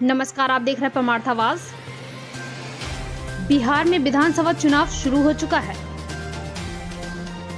नमस्कार, आप देख रहे हैं परमार्थ आवाज। बिहार में विधानसभा चुनाव शुरू हो चुका है।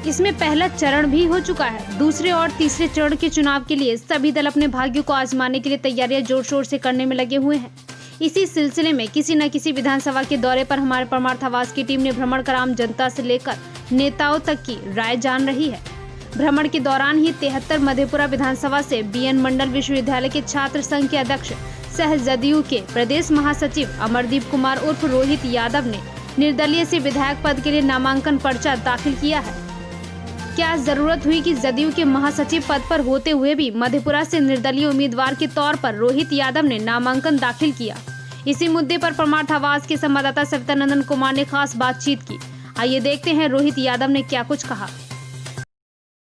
इसमें पहला चरण भी हो चुका है। दूसरे और तीसरे चरण के चुनाव के लिए सभी दल अपने भाग्यों को आजमाने के लिए तैयारियां जोर शोर से करने में लगे हुए हैं। इसी सिलसिले में किसी न किसी विधानसभा के दौरे पर हमारे परमार्थ आवाज की टीम ने भ्रमण कर आम जनता से लेकर नेताओं तक की राय जान रही है। भ्रमण के दौरान ही 73 मधेपुरा विधानसभा से बीएन मंडल विश्वविद्यालय के छात्र संघ के अध्यक्ष सह जदयू के प्रदेश महासचिव अमरदीप कुमार उर्फ रोहित यादव ने निर्दलीय से विधायक पद के लिए नामांकन पर्चा दाखिल किया है। क्या जरूरत हुई कि जदयू के महासचिव पद पर होते हुए भी मधेपुरा से निर्दलीय उम्मीदवार के तौर पर रोहित यादव ने नामांकन दाखिल किया? इसी मुद्दे पर परमार्थ आवाज के संवाददाता सवितानंदन कुमार ने खास बातचीत की। आइए देखते हैं रोहित यादव ने क्या कुछ कहा।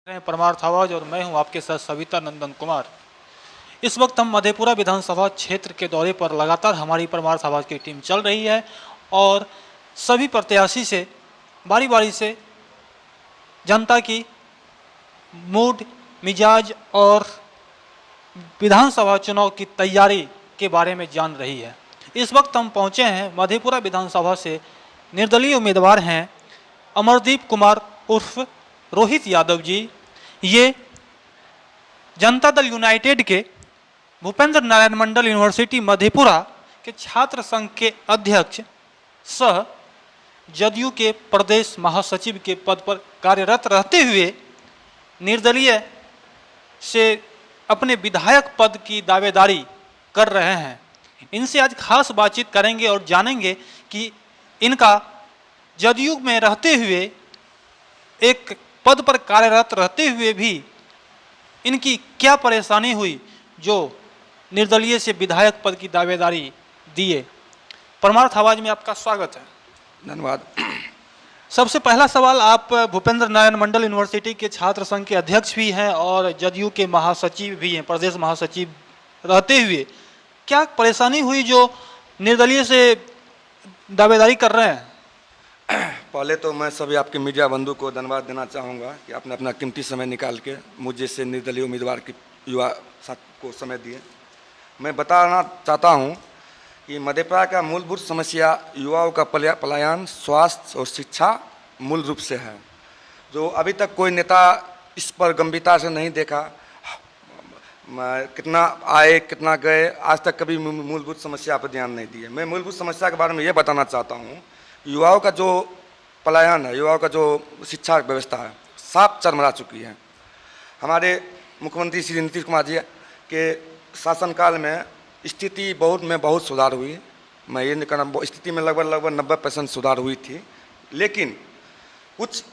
परमार्थ आवाज और मैं हूं आपके साथ सवितानंदन कुमार। इस वक्त हम मधेपुरा विधानसभा क्षेत्र के दौरे पर लगातार हमारी परमार्थ आवाज की टीम चल रही है और सभी प्रत्याशी से बारी बारी से जनता की मूड मिजाज और विधानसभा चुनाव की तैयारी के बारे में जान रही है। इस वक्त हम पहुंचे हैं मधेपुरा विधानसभा से निर्दलीय उम्मीदवार हैं अमरदीप कुमार उर्फ रोहित यादव जी। ये जनता दल यूनाइटेड के भूपेंद्र नारायण मंडल यूनिवर्सिटी मधेपुरा के छात्र संघ के अध्यक्ष सह जदयू के प्रदेश महासचिव के पद पर कार्यरत रहते हुए निर्दलीय से अपने विधायक पद की दावेदारी कर रहे हैं। इनसे आज खास बातचीत करेंगे और जानेंगे कि इनका जदयू में रहते हुए एक पद पर कार्यरत रहते हुए भी इनकी क्या परेशानी हुई जो निर्दलीय से विधायक पद की दावेदारी दिए। परमार्थ आवाज में आपका स्वागत है। धन्यवाद। सबसे पहला सवाल, आप भूपेंद्र नारायण मंडल यूनिवर्सिटी के छात्र संघ के अध्यक्ष भी हैं और जदयू के महासचिव भी हैं, प्रदेश महासचिव रहते हुए क्या परेशानी हुई जो निर्दलीय से दावेदारी कर रहे हैं? पहले तो मैं सभी आपके मीडिया बंधु को धन्यवाद देना चाहूँगा कि आपने अपना कीमती समय निकाल के मुझे से निर्दलीय उम्मीदवार की युवा को समय दिए। मैं बताना चाहता हूँ कि मधेपुरा का मूलभूत समस्या युवाओं का पलायन, स्वास्थ्य और शिक्षा मूल रूप से है, जो अभी तक कोई नेता इस पर गंभीरता से नहीं देखा। कितना आए कितना गए, आज तक कभी मूलभूत समस्या पर ध्यान नहीं दिए। मैं मूलभूत समस्या के बारे में ये बताना चाहता हूँ, युवाओं का जो पलायन है, युवाओं का जो शिक्षा व्यवस्था है, साफ चरमरा चुकी है। हमारे मुख्यमंत्री श्री नीतीश कुमार जी के शासनकाल में स्थिति बहुत सुधार हुई। मैं ये नहीं कहना, स्थिति में लगभग 90% सुधार हुई थी। लेकिन कुछ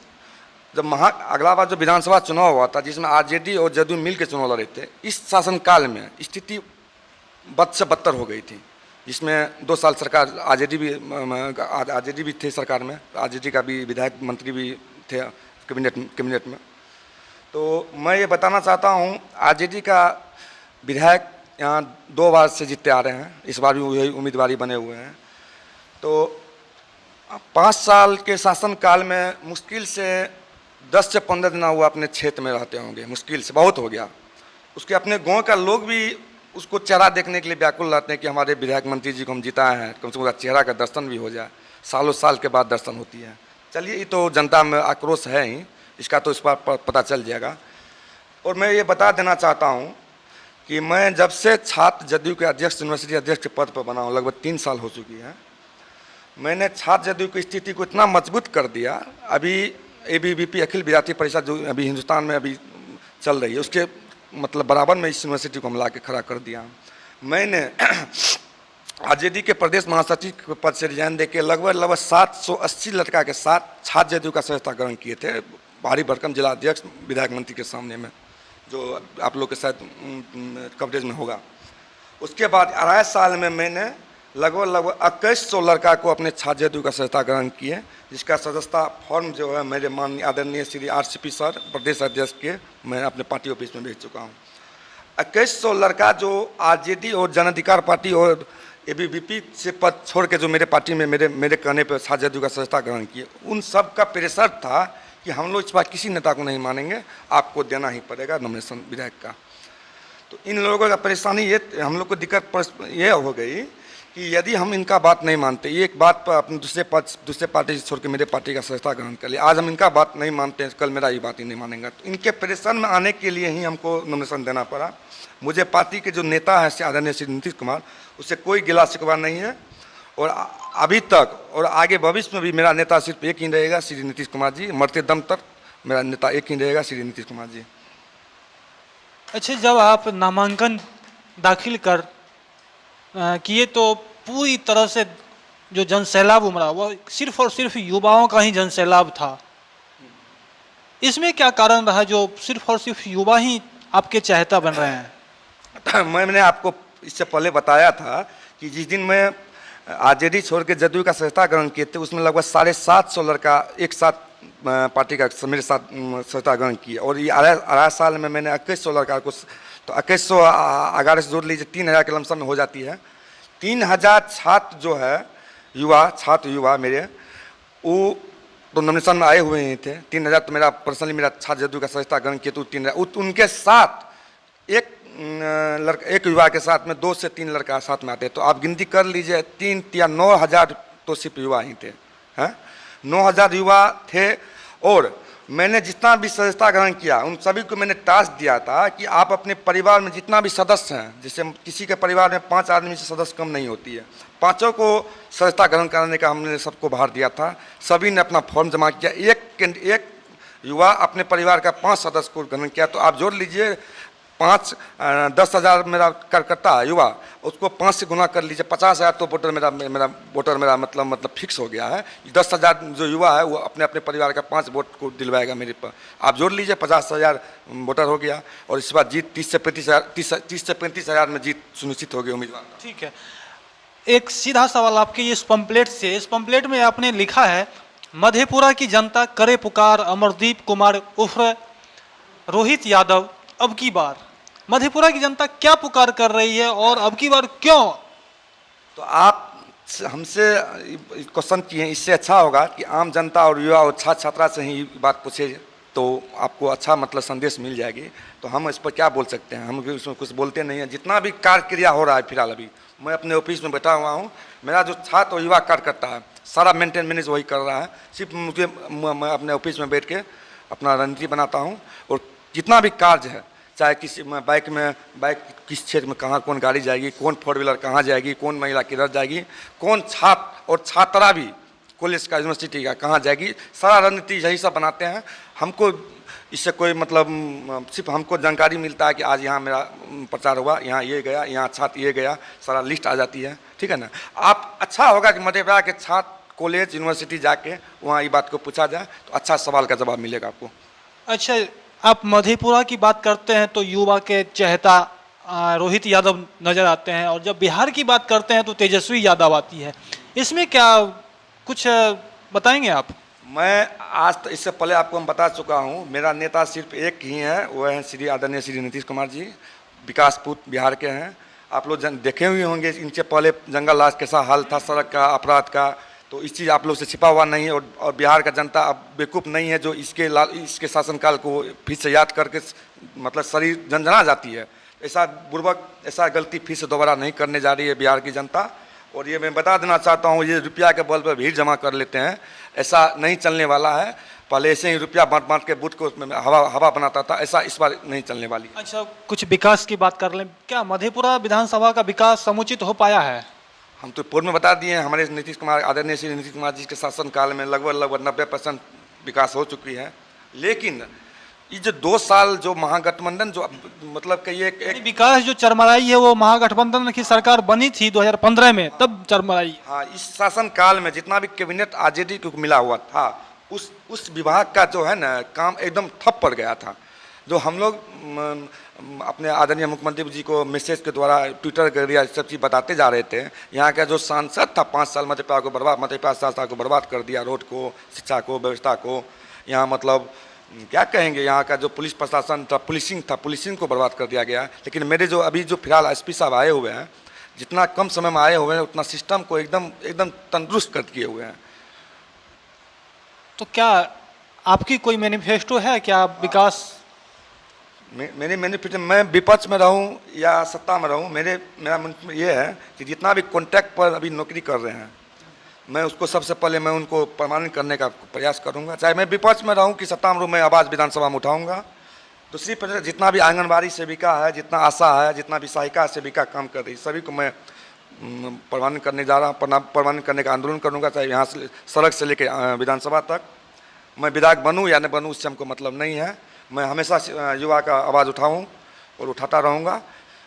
जब अगला बार जो विधानसभा चुनाव हुआ था जिसमें आरजेडी और जदयू मिल के चुनाव लड़े थे, इस शासनकाल में स्थिति बद से बदतर हो गई थी, जिसमें 2 साल सरकार आरजेडी भी थे सरकार में, आरजेडी का भी विधायक मंत्री भी थे कैबिनेट में। तो मैं ये बताना चाहता हूँ, आरजेडी का विधायक यहाँ 2 बार से जीतते आ रहे हैं, इस बार भी वही उम्मीदवारी बने हुए हैं। तो 5 साल के शासनकाल में मुश्किल से 10 से 15 दिन हुआ अपने क्षेत्र में रहते होंगे, मुश्किल से बहुत हो गया। उसके अपने गांव का लोग भी उसको चेहरा देखने के लिए व्याकुल रहते हैं कि हमारे विधायक मंत्री जी को हम जिताए हैं, कम से कम चेहरा का दर्शन भी हो जाए। सालों साल के बाद दर्शन होती है। चलिए, ये तो जनता में आक्रोश है ही, इसका तो इस बार पता चल जाएगा। और मैं ये बता देना चाहता हूँ कि मैं जब से छात्र जदयू के अध्यक्ष, यूनिवर्सिटी अध्यक्ष के पद पर बना हूँ, लगभग 3 साल हो चुकी है, मैंने छात्र जदयू की स्थिति को इतना मजबूत कर दिया। अभी ABVP अखिल विद्यार्थी परिषद जो अभी हिंदुस्तान में अभी चल रही है, उसके मतलब बराबर में इस यूनिवर्सिटी को हम ला के खड़ा कर दिया। मैंने आरजेडी के प्रदेश महासचिव के पद से रिजाइन दे के लगभग 780 लड़का के साथ छात्र जदयू का सदस्यता ग्रहण किए थे, भारी भरकम जिला अध्यक्ष विधायक मंत्री के सामने में, जो आप लोग के साथ कवरेज में होगा। उसके बाद 2.5 साल में मैंने लगभग 2100 लड़का को अपने छात्र जदयू का सदस्यता ग्रहण किए, जिसका सदस्यता फॉर्म जो है मेरे माननीय आदरणीय श्री RCP सर प्रदेश अध्यक्ष के मैं अपने पार्टी ऑफिस में भेज चुका हूँ। 2100 लड़का जो आरजेडी और जन अधिकार पार्टी और ABVP से पद छोड़ के जो मेरे पार्टी में मेरे कहने पर छात्र जदयू का सदस्यता ग्रहण किए, उन सब का प्रेशर था कि हम लोग इस बार किसी नेता को नहीं मानेंगे, आपको देना ही पड़ेगा नॉमिनेशन विधायक का। तो इन लोगों का परेशानी ये, हम लोग को दिक्कत ये हो गई कि यदि हम इनका बात नहीं मानते, ये एक बात पर अपने दूसरे पार्टी से छोड़ के मेरे पार्टी का सदस्यता ग्रहण कर लिया, आज हम इनका बात नहीं मानते हैं, कल मेरा ही बात ही नहीं मानेंगे। तो इनके परेशान में आने के लिए ही हमको नॉमिनेशन देना पड़ा। मुझे पार्टी के जो नेता है आदरणीय श्री नीतीश कुमार, उससे कोई गिला शिकवा नहीं है, और अभी तक और आगे भविष्य में भी मेरा नेता सिर्फ एक ही रहेगा, श्री नीतीश कुमार जी। मरते दम तक मेरा नेता एक ही रहेगा, श्री नीतीश कुमार जी। अच्छा, जब आप नामांकन दाखिल कर किए तो पूरी तरह से जो जनसैलाब उमड़ा वो सिर्फ और सिर्फ युवाओं का ही जनसैलाब था। इसमें क्या कारण रहा जो सिर्फ और सिर्फ युवा ही आपके चाहता बन रहे हैं? मैंने आपको इससे पहले बताया था कि जिस दिन मैं आरजेडी छोड़ के जदयू का सदस्यता ग्रहण किए थे, उसमें लगभग 750 लड़का एक साथ पार्टी का मेरे साथ सदस्यता ग्रहण किया, और ये 2.5 साल में मैंने 2100 लड़का को, तो 2100 11 से जोड़ लीजिए 3000 के लमसम में हो जाती है। 3000 छात्र जो है छात्र युवा मेरे, वो तो नॉमिनेशन में आए हुए ही थे। 3000 तो मेरा पर्सनली मेरा छात्र जदयू का सदस्यता ग्रहण किया तो 3000, उनके साथ एक युवा के साथ में 2 से 3 लड़का साथ में आते हैं, तो आप गिनती कर लीजिए 3 या 9000 तो सिर्फ युवा ही थे, हैं 9000 युवा थे। और मैंने जितना भी सदस्यता ग्रहण किया उन सभी को मैंने टास्क दिया था कि आप अपने परिवार में जितना भी सदस्य हैं, जैसे किसी के परिवार में 5 आदमी से सदस्य कम नहीं होती है, 5 को सदस्यता ग्रहण कराने का हमने सबको भार दिया था। सभी ने अपना फॉर्म जमा किया, एक युवा अपने परिवार का 5 सदस्य को ग्रहण किया। तो आप जोड़ लीजिए 10,000 मेरा कार्यकर्ता है युवा, उसको 5 से गुना कर लीजिए, 50,000 तो वोटर मेरा मतलब फिक्स हो गया है। 10,000 जो युवा है वो अपने अपने परिवार का 5 वोट को दिलवाएगा मेरे पर। आप जोड़ लीजिए 50,000 वोटर हो गया, और इस बार जीत 30 से 35,000 में जीत सुनिश्चित हो गई उम्मीदवार। ठीक है, एक सीधा सवाल आपके इस पंपलेट से, इस पंपलेट में आपने लिखा है मधेपुरा की जनता करे पुकार अमरदीप कुमार उर्फ रोहित यादव अब की बार। मधेपुरा की जनता क्या पुकार कर रही है और अब की बार क्यों? तो आप हमसे क्वेश्चन किए, इससे अच्छा होगा कि आम जनता और युवा और छात्र छात्रा से ही बात पूछे तो आपको अच्छा मतलब संदेश मिल जाएगी। तो हम इस पर क्या बोल सकते हैं, हम इसमें कुछ बोलते नहीं हैं। जितना भी कार्य क्रिया हो रहा है फिलहाल, अभी मैं अपने ऑफिस में बैठा हुआ हूँ, मेरा जो छात्र और युवा कार्य करता है सारा मेंटेन मैनेज वही कर रहा है। सिर्फ मुझे मैं अपने ऑफिस में बैठ के अपना रणनीति बनाता हूँ, और जितना भी कार्य है, चाहे किसी बाइक किस क्षेत्र में कहाँ कौन गाड़ी जाएगी, कौन 4 व्हीलर कहाँ जाएगी, कौन महिला किधर जाएगी, कौन छात्र और छात्रा भी कॉलेज का यूनिवर्सिटी का कहाँ जाएगी, सारा रणनीति यही सब बनाते हैं। हमको इससे कोई मतलब, सिर्फ हमको जानकारी मिलता है कि आज यहाँ मेरा प्रचार हुआ, यहाँ ये गया, यहाँ छात्र ये गया, सारा लिस्ट आ जाती है। ठीक है ना। आप अच्छा होगा कि मधेपुरा के छात्र कॉलेज यूनिवर्सिटी जाके वहाँ ये बात को पूछा जाए तो अच्छा सवाल का जवाब मिलेगा आपको। अच्छा, आप मधेपुरा की बात करते हैं तो युवा के चहेता रोहित यादव नजर आते हैं, और जब बिहार की बात करते हैं तो तेजस्वी यादव आती है। इसमें क्या कुछ बताएंगे आप? मैं आज तो इससे पहले आपको हम बता चुका हूँ, मेरा नेता सिर्फ एक ही है, वो है श्री आदरणीय श्री नीतीश कुमार जी। विकास पूत बिहार के हैं, आप लोग देखे हुए होंगे इनसे पहले जंगल राज कैसा हाल था, सड़क का, अपराध का। तो इस चीज़ आप लोग से छिपा हुआ नहीं है, और बिहार का जनता अब बेवकूफ़ नहीं है जो इसके शासनकाल को फिर से याद करके मतलब शरीर झंझना जाती है। ऐसा बुर्बक, ऐसा गलती फिर से दोबारा नहीं करने जा रही है बिहार की जनता। और ये मैं बता देना चाहता हूँ, ये रुपया के बल पर भीड़ जमा कर लेते हैं, ऐसा नहीं चलने वाला है। पहले ऐसे ही रुपया बांट के बूथ को हवा बनाता था, ऐसा इस बार नहीं चलने वाली। अच्छा, कुछ विकास की बात कर लें, क्या मधेपुरा विधानसभा का विकास समुचित हो पाया है? हम तो पूर्व में बता दिए हैं, हमारे नीतीश कुमार आदरणीय श्री नीतीश कुमार जी के शासनकाल में लगभग 90% विकास हो चुकी है। लेकिन ये जो 2 साल जो महागठबंधन जो मतलब कि एक विकास जो चरमराई है वो महागठबंधन की सरकार बनी थी 2015 में, तब चरमराई। हाँ, इस शासनकाल में जितना भी कैबिनेट आरजेडी को मिला हुआ था, उस विभाग का जो है ना काम एकदम ठप पड़ गया था। जो हम लोग अपने आदरणीय मुख्यमंत्री जी को मैसेज के द्वारा, ट्विटर के जरिए सब चीज़ बताते जा रहे थे। यहाँ का जो सांसद था 5 साल मधेपुरा शासन को बर्बाद कर दिया, रोड को, शिक्षा को, व्यवस्था को। यहाँ मतलब क्या कहेंगे, यहाँ का जो पुलिस प्रशासन था, पुलिसिंग को बर्बाद कर दिया गया। लेकिन मेरे जो अभी जो फिलहाल एसपी साहब आए हुए हैं, जितना कम समय में आए हुए हैं उतना सिस्टम को एकदम तंदुरुस्त कर किए हुए हैं। तो क्या आपकी कोई मैनिफेस्टो है क्या विकास? मेरी मैनिफेस्टो मैं विपक्ष में रहूं या सत्ता में रहूं, मेरा मन में ये है कि जितना भी कॉन्ट्रैक्ट पर अभी नौकरी कर रहे हैं, मैं उसको सबसे पहले मैं उनको परमानेंट करने का प्रयास करूंगा। चाहे मैं विपक्ष में रहूं कि सत्ता में रहूं, मैं आवाज़ विधानसभा में उठाऊंगा। दूसरी पर जितना भी आंगनबाड़ी सेविका है, जितना आशा है, जितना भी सहायिका सेविका काम कर रही, सभी को मैं परमानेंट करने जा रहा हूँ। परमानेंट करने का आंदोलन करूँगा, चाहे यहाँ से सड़क से लेकर विधानसभा तक। मैं विधायक बनूँ या न बनूँ उससे हमको मतलब नहीं है। मैं हमेशा युवा का आवाज़ उठाऊँ और उठाता रहूँगा।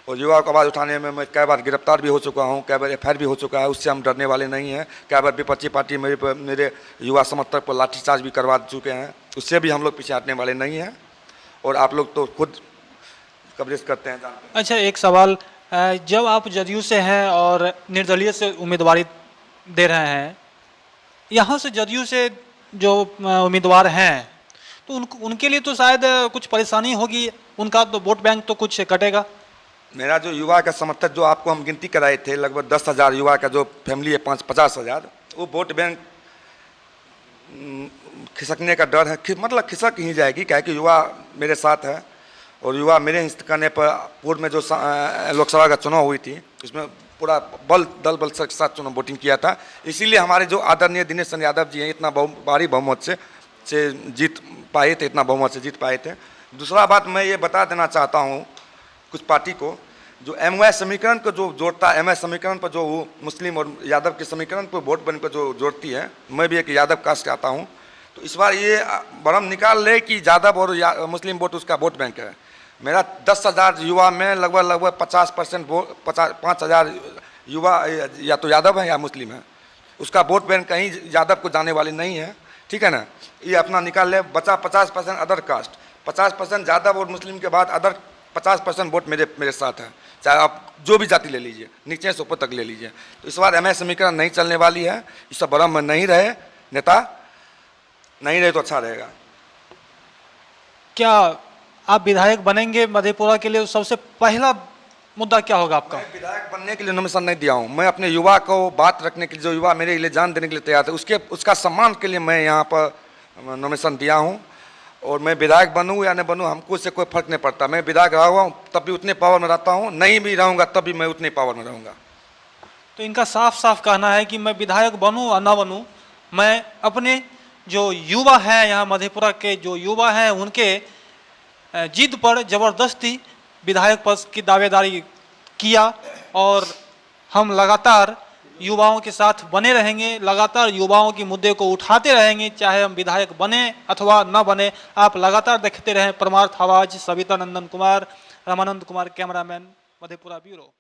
और युवा को आवाज़ उठाने में मैं कई बार गिरफ्तार भी हो चुका हूँ, कई बार FIR भी हो चुका है, उससे हम डरने वाले नहीं हैं। कई बार विपक्षी पार्टी मेरे युवा समर्थक पर लाठीचार्ज भी करवा चुके हैं, उससे भी हम लोग पीछे हटने वाले नहीं हैं। और आप लोग तो खुद कवरेज करते हैं, जानते हैं। अच्छा, एक सवाल, जब आप जदयू से हैं और निर्दलीय से उम्मीदवारी दे रहे हैं, यहाँ से जदयू से जो उम्मीदवार हैं तो उनके लिए तो शायद कुछ परेशानी होगी, उनका तो वोट बैंक तो कुछ कटेगा। मेरा जो युवा का समर्थक जो आपको हम गिनती कराए थे, लगभग 10,000 युवा का जो फैमिली है, 50,000, वो वोट बैंक खिसकने का डर है। मतलब खिसक ही जाएगी, क्या कि युवा मेरे साथ है। और युवा मेरे हिस्से करने पर पूर्व में जो लोकसभा का चुनाव हुई थी, उसमें पूरा दल बल के साथ चुनाव वोटिंग किया था। इसीलिए हमारे जो आदरणीय दिनेश चंद्र यादव जी हैं, इतना भारी बहुमत से जीत पाए थे, इतना बहुमत से जीत पाए थे। दूसरा बात मैं ये बता देना चाहता हूँ कुछ पार्टी को, जो MY समीकरण को जो जोड़ता है, MY समीकरण पर जो वो मुस्लिम और यादव के समीकरण पर वोट बैंक पर जो जोड़ती है, मैं भी एक यादव कास्ट से आता हूँ, तो इस बार ये भरम निकाल ले कि यादव और मुस्लिम वोट उसका वोट बैंक है। मेरा 10,000 युवा में लगभग 50% वोट, 5,000 युवा या तो यादव है या मुस्लिम है। उसका वोट बैंक कहीं यादव को जाने वाली नहीं है, ठीक है ना। ये अपना निकाल ले। बचा 50% अदर कास्ट, 50% यादव और मुस्लिम के बाद अदर 50% वोट मेरे साथ है। चाहे आप जो भी जाति ले लीजिए, नीचे से ऊपर तक ले लीजिए। तो इस बार MY समीकरण नहीं चलने वाली है। इस सब भ्रम में नहीं रहे, नेता नहीं रहे तो अच्छा रहेगा। क्या आप विधायक बनेंगे मधेपुरा के लिए? सबसे पहला मुद्दा क्या होगा आपका? मैं विधायक बनने के लिए नॉमिनेशन नहीं दिया हूँ। मैं अपने युवा को बात रखने के लिए, जो युवा मेरे लिए जान देने के लिए तैयार थे, उसका सम्मान के लिए मैं यहाँ पर नॉमिनेशन दिया हूँ। और मैं विधायक बनूँ या न बनूँ, हमको उससे कोई फर्क नहीं पड़ता। मैं विधायक रहा हुआ हूँ तब भी उतने पावर में रहता हूँ, नहीं भी रहूँगा तब भी मैं उतने पावर में रहूँगा। तो इनका साफ साफ कहना है कि मैं विधायक बनूँ या ना बनूँ, मैं अपने जो युवा हैं, यहाँ मधेपुरा के जो युवा हैं, उनके जिद पर ज़बरदस्ती विधायक पद की दावेदारी किया। और हम लगातार युवाओं के साथ बने रहेंगे, लगातार युवाओं के मुद्दे को उठाते रहेंगे, चाहे हम विधायक बने अथवा न बने। आप लगातार देखते रहें परमार्थ आवाज़। सविता नंदन कुमार, रामानंद कुमार, कैमरामैन, मधेपुरा ब्यूरो।